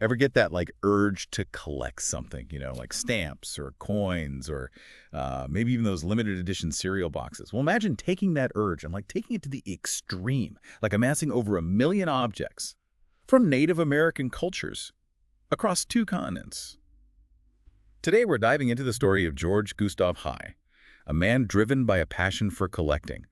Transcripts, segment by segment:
Ever get that like urge to collect something, like stamps or coins or maybe even those limited edition cereal boxes? Well, imagine taking that urge and like taking it to the extreme, like amassing over 1 million objects from Native American cultures across 2 continents. Today, we're diving into the story of George Gustav Heye, a man driven by a passion for collecting.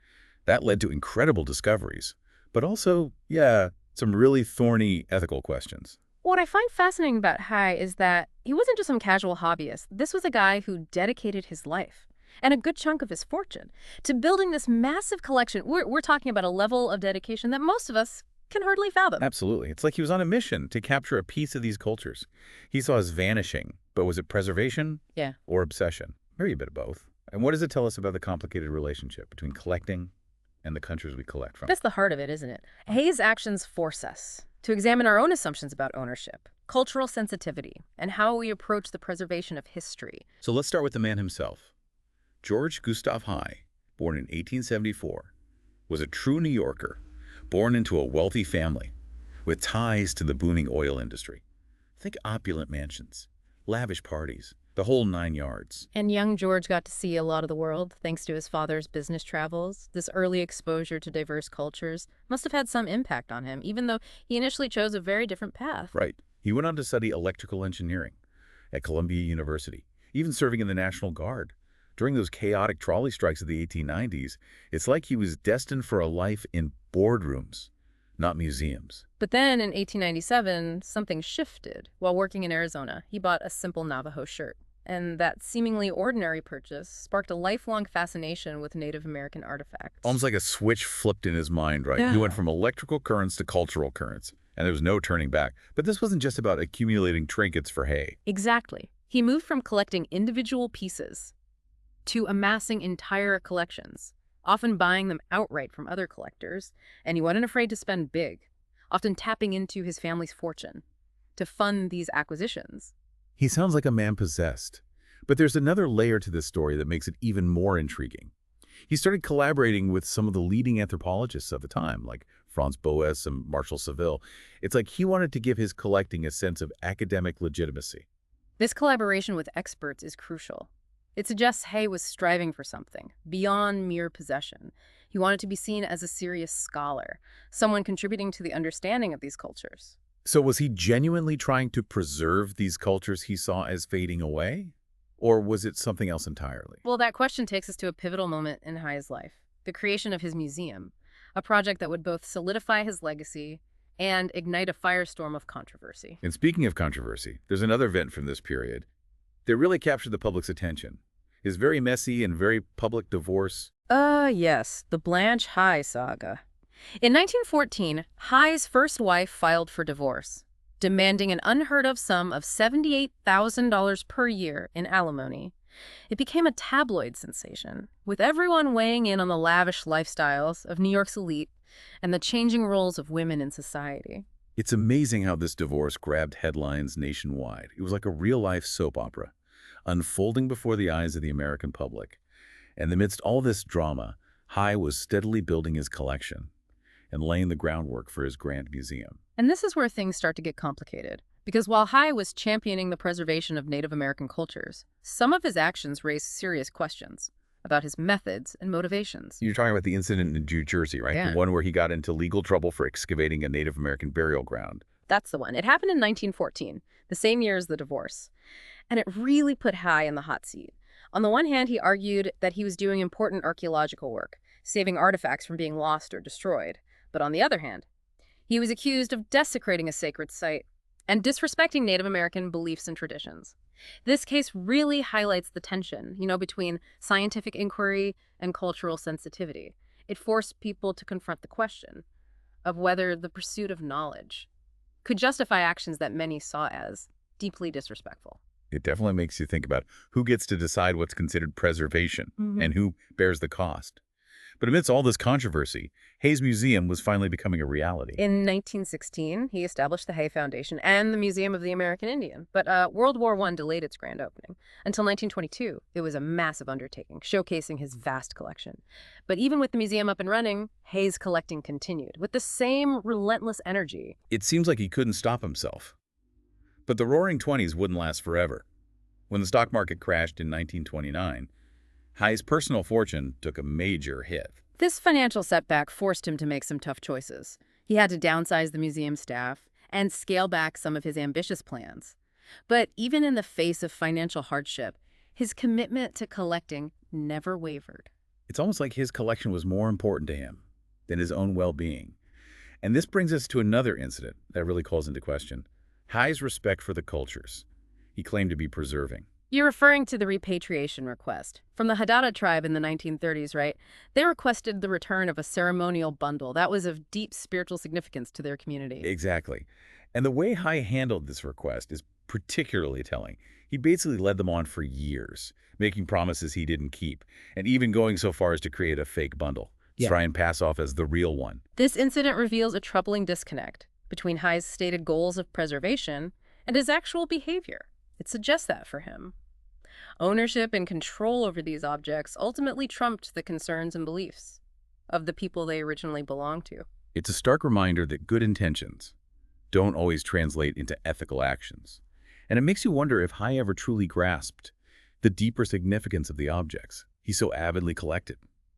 That led to incredible discoveries, but also, yeah, some really thorny ethical questions. What I find fascinating about Heye is that he wasn't just some casual hobbyist. This was a guy who dedicated his life and a good chunk of his fortune to building this massive collection. We're talking about a level of dedication that most of us can hardly fathom. Absolutely. It's like he was on a mission to capture a piece of these cultures. He saw us vanishing, but was it preservation Yeah. or obsession? Maybe a bit of both. And what does it tell us about the complicated relationship between collecting and the countries we collect from? That's the heart of it, isn't it? Haye's actions force us to examine our own assumptions about ownership, cultural sensitivity, and how we approach the preservation of history. So let's start with the man himself. George Gustav Heye, born in 1874, was a true New Yorker, born into a wealthy family with ties to the booming oil industry. Think opulent mansions, lavish parties, the whole 9 yards. And young George got to see a lot of the world thanks to his father's business travels. This early exposure to diverse cultures must have had some impact on him, even though he initially chose a very different path. Right. He went on to study electrical engineering at Columbia University, even serving in the National Guard. During those chaotic trolley strikes of the 1890s, it's like he was destined for a life in boardrooms, not museums. But then in 1897, something shifted. While working in Arizona, he bought a simple Navajo shirt. And that seemingly ordinary purchase sparked a lifelong fascination with Native American artifacts. Almost like a switch flipped in his mind, right? Yeah. He went from electrical currents to cultural currents, and there was no turning back. But this wasn't just about accumulating trinkets for Heye. Exactly. He moved from collecting individual pieces to amassing entire collections, often buying them outright from other collectors, and he wasn't afraid to spend big, often tapping into his family's fortune to fund these acquisitions. He sounds like a man possessed. But there's another layer to this story that makes it even more intriguing. He started collaborating with some of the leading anthropologists of the time, like Franz Boas and Marshall Seville. It's like he wanted to give his collecting a sense of academic legitimacy. This collaboration with experts is crucial. It suggests Heye was striving for something beyond mere possession. He wanted to be seen as a serious scholar, someone contributing to the understanding of these cultures. So was he genuinely trying to preserve these cultures he saw as fading away? Or was it something else entirely? Well, that question takes us to a pivotal moment in Haye's life, the creation of his museum, a project that would both solidify his legacy and ignite a firestorm of controversy. And speaking of controversy, there's another event from this period that really captured the public's attention. His very messy and very public divorce. Yes, the Blanche Heye saga. In 1914, Haye's first wife filed for divorce, demanding an unheard-of sum of $78,000 per year in alimony. It became a tabloid sensation, with everyone weighing in on the lavish lifestyles of New York's elite and the changing roles of women in society. It's amazing how this divorce grabbed headlines nationwide. It was like a real-life soap opera, unfolding before the eyes of the American public. And amidst all this drama, Heye was steadily building his collection and laying the groundwork for his grand museum. And this is where things start to get complicated. Because while Heye was championing the preservation of Native American cultures, some of his actions raised serious questions about his methods and motivations. You're talking about the incident in New Jersey, right? Yeah. The one where he got into legal trouble for excavating a Native American burial ground. That's the one. It happened in 1914, the same year as the divorce. And it really put Heye in the hot seat. On the one hand, he argued that he was doing important archaeological work, saving artifacts from being lost or destroyed. But on the other hand, he was accused of desecrating a sacred site and disrespecting Native American beliefs and traditions. This case really highlights the tension, between scientific inquiry and cultural sensitivity. It forced people to confront the question of whether the pursuit of knowledge could justify actions that many saw as deeply disrespectful. It definitely makes you think about who gets to decide what's considered preservation and who bears the cost. But amidst all this controversy, Haye's museum was finally becoming a reality. In 1916, he established the Heye Foundation and the Museum of the American Indian. But World War I delayed its grand opening. Until 1922, it was a massive undertaking, showcasing his vast collection. But even with the museum up and running, Haye's collecting continued with the same relentless energy. It seems like he couldn't stop himself. But the Roaring Twenties wouldn't last forever. When the stock market crashed in 1929, Heye's personal fortune took a major hit. This financial setback forced him to make some tough choices. He had to downsize the museum staff and scale back some of his ambitious plans. But even in the face of financial hardship, his commitment to collecting never wavered. It's almost like his collection was more important to him than his own well-being. And this brings us to another incident that really calls into question Heye's respect for the cultures he claimed to be preserving. You're referring to the repatriation request. From the Hadada tribe in the 1930s, right? They requested the return of a ceremonial bundle that was of deep spiritual significance to their community. Exactly. And the way Heye handled this request is particularly telling. He basically led them on for years, making promises he didn't keep, and even going so far as to create a fake bundle, to try and pass off as the real one. This incident reveals a troubling disconnect between Heye's stated goals of preservation and his actual behavior. It suggests that for him. Ownership and control over these objects ultimately trumped the concerns and beliefs of the people they originally belonged to. It's a stark reminder that good intentions don't always translate into ethical actions. And it makes you wonder if Heye ever truly grasped the deeper significance of the objects he so avidly collected.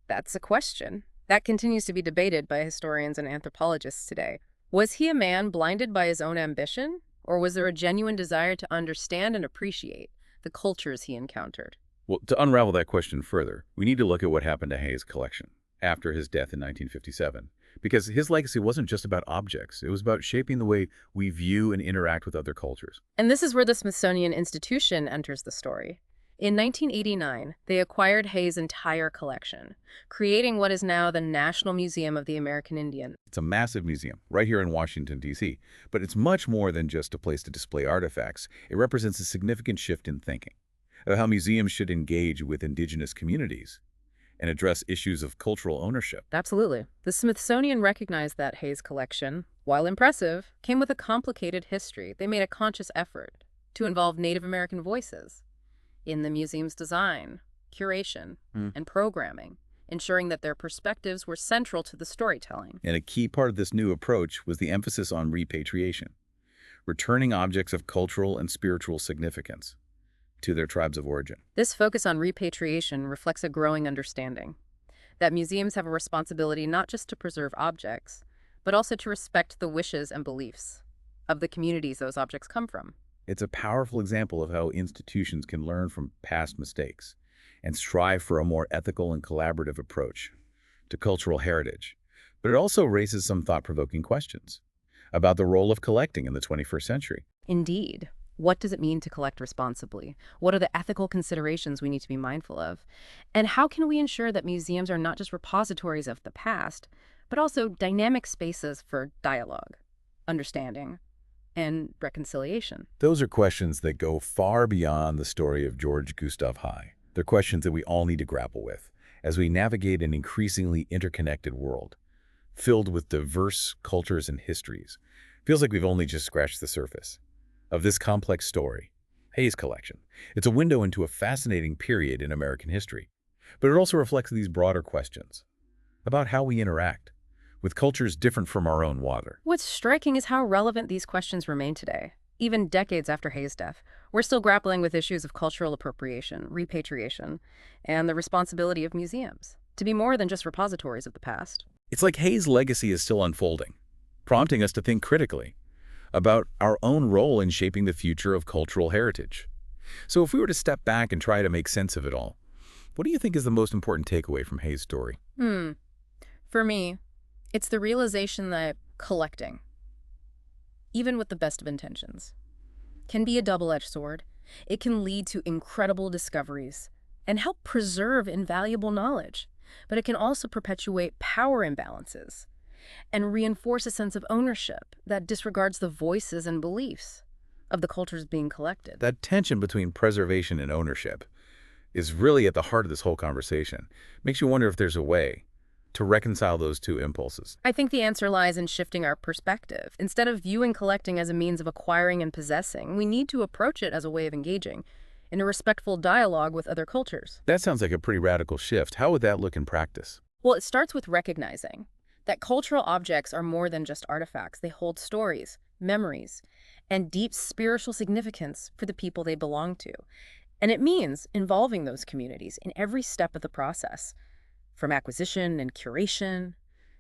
That's a question that continues to be debated by historians and anthropologists today. Was he a man blinded by his own ambition, or was there a genuine desire to understand and appreciate the cultures he encountered? Well, to unravel that question further, we need to look at what happened to Heye's collection after his death in 1957. Because his legacy wasn't just about objects. It was about shaping the way we view and interact with other cultures. And this is where the Smithsonian Institution enters the story. In 1989, they acquired Heye's entire collection, creating what is now the National Museum of the American Indian. It's a massive museum right here in Washington, D.C., but it's much more than just a place to display artifacts. It represents a significant shift in thinking of how museums should engage with indigenous communities and address issues of cultural ownership. Absolutely. The Smithsonian recognized that Heye's collection, while impressive, came with a complicated history. They made a conscious effort to involve Native American voices in the museum's design, curation, and programming, ensuring that their perspectives were central to the storytelling. And a key part of this new approach was the emphasis on repatriation, returning objects of cultural and spiritual significance to their tribes of origin. This focus on repatriation reflects a growing understanding that museums have a responsibility not just to preserve objects, but also to respect the wishes and beliefs of the communities those objects come from. It's a powerful example of how institutions can learn from past mistakes and strive for a more ethical and collaborative approach to cultural heritage. But it also raises some thought-provoking questions about the role of collecting in the 21st century. Indeed. What does it mean to collect responsibly? What are the ethical considerations we need to be mindful of? And how can we ensure that museums are not just repositories of the past, but also dynamic spaces for dialogue, understanding, and reconciliation? Those are questions that go far beyond the story of George Gustav Heye. They're questions that we all need to grapple with as we navigate an increasingly interconnected world, filled with diverse cultures and histories. Feels like we've only just scratched the surface of this complex story, Heye's collection. It's a window into a fascinating period in American history, but it also reflects these broader questions about how we interact with cultures different from our own water. What's striking is how relevant these questions remain today. Even decades after Heye's death, we're still grappling with issues of cultural appropriation, repatriation, and the responsibility of museums to be more than just repositories of the past. It's like Heye's legacy is still unfolding, prompting us to think critically about our own role in shaping the future of cultural heritage. So if we were to step back and try to make sense of it all, what do you think is the most important takeaway from Heye's story? For me, it's the realization that collecting, even with the best of intentions, can be a double-edged sword. It can lead to incredible discoveries and help preserve invaluable knowledge, but it can also perpetuate power imbalances and reinforce a sense of ownership that disregards the voices and beliefs of the cultures being collected. That tension between preservation and ownership is really at the heart of this whole conversation. Makes you wonder if there's a way to reconcile those two impulses. I think the answer lies in shifting our perspective. Instead of viewing collecting as a means of acquiring and possessing, we need to approach it as a way of engaging in a respectful dialogue with other cultures. That sounds like a pretty radical shift. How would that look in practice? Well, it starts with recognizing that cultural objects are more than just artifacts. They hold stories, memories, and deep spiritual significance for the people they belong to. And it means involving those communities in every step of the process, from acquisition and curation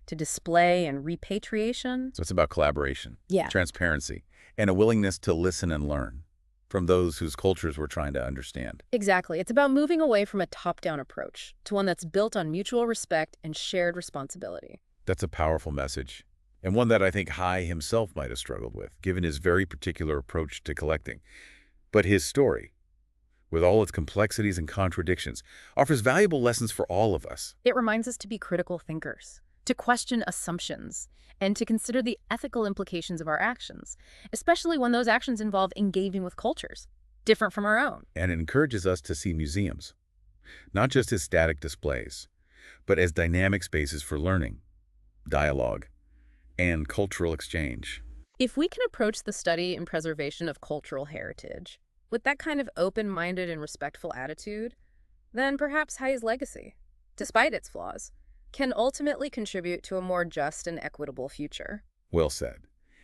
to display and repatriation. So it's about collaboration, Yeah. transparency, and a willingness to listen and learn from those whose cultures we're trying to understand. Exactly. It's about moving away from a top-down approach to one that's built on mutual respect and shared responsibility. That's a powerful message, and one that I think Heye himself might have struggled with, given his very particular approach to collecting. But his story, with all its complexities and contradictions, offers valuable lessons for all of us. It reminds us to be critical thinkers, to question assumptions, and to consider the ethical implications of our actions, especially when those actions involve engaging with cultures different from our own. And it encourages us to see museums, not just as static displays, but as dynamic spaces for learning, dialogue, and cultural exchange. If we can approach the study and preservation of cultural heritage with that kind of open-minded and respectful attitude, then perhaps Haye's legacy, despite its flaws, can ultimately contribute to a more just and equitable future. Well said.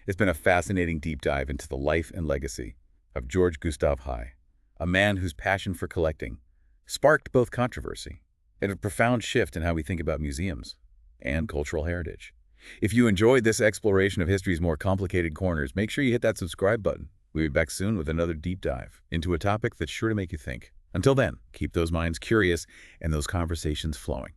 It's been a fascinating deep dive into the life and legacy of George Gustav Heye, a man whose passion for collecting sparked both controversy and a profound shift in how we think about museums and cultural heritage. If you enjoyed this exploration of history's more complicated corners, make sure you hit that subscribe button. We'll be back soon with another deep dive into a topic that's sure to make you think. Until then, keep those minds curious and those conversations flowing.